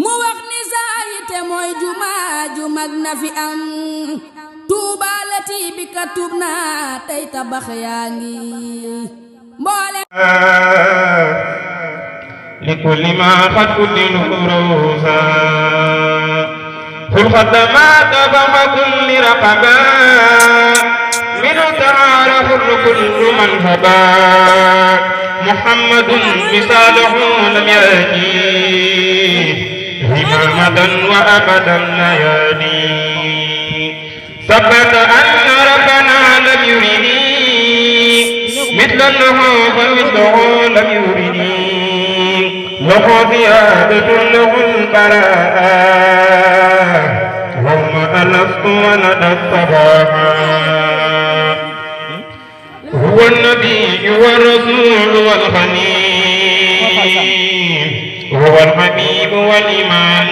mu wax ni saayite mooy jumaa ju mag na fi am tuubaalati bi ka tuub naa tey tabax yaa ngi mboole li kulli ma xat kuddil xuruusa ful xaddamaata fawqa kulli raqaba minu taarafu kullu man haba muhammadun misaaluhu lam yaati إمامة وأبدا لا يهدي ثبت أن ربنا لم يرد مثله فمثله لم يرد له زيادة له البراءة اللهم ألست ولد الصباح هو النبي والرسول والخليل هو الحبيب والإيمان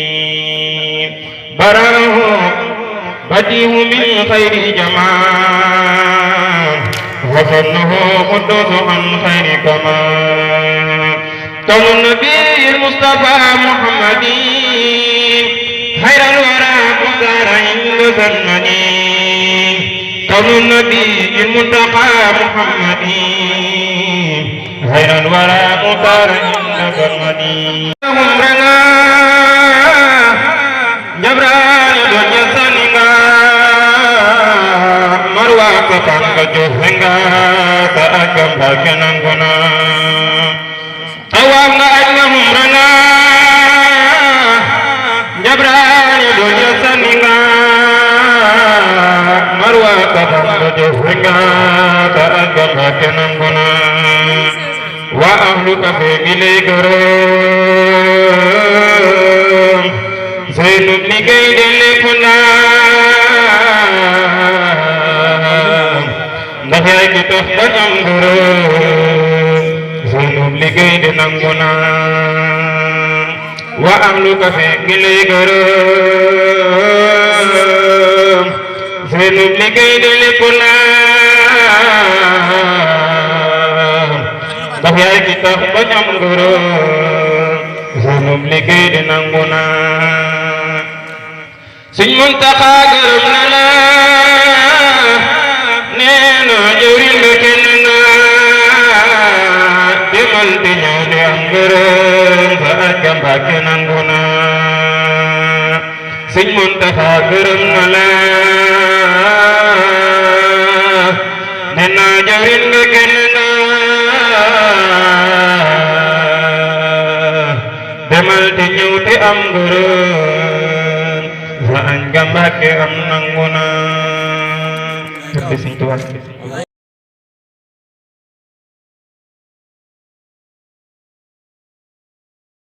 والدليل براه بديه من خير جمال وصنه قدوس عن خير كمال كون النبي المصطفى محمد خير الورى مختار عند زمني كون النبي المنتقى محمد خير الورى مختار عند زمني عمرنا جبران دنيا سنغا مروى كفانك جوهنغا سأكم باكنانغنا أوامنا أجل عمرنا جبران دنيا سنغا مروى كفانك جوهنغا سأكم باكنانغنا وأهلك في إليكم زينب لكيد لكنا نفعك تخبر أنظرون زينب لكيد نمنا وأهلك في إليكم زينب لكيد لكنا ndax yaay ki tax ba ñam ngërëm sunub liggéey di nangu na Sëñ Muntaxa gërëm na la nee na jëwriñ nga kenn nga demal di ñëw di am ngërëm ba ajja Mbàkke nangu na Sëñ Muntaxa gërëm na la nee na jëwriñ nga kenn nga demal te ñëw te am ngërëm sa añ nga Mbàkke am nangu na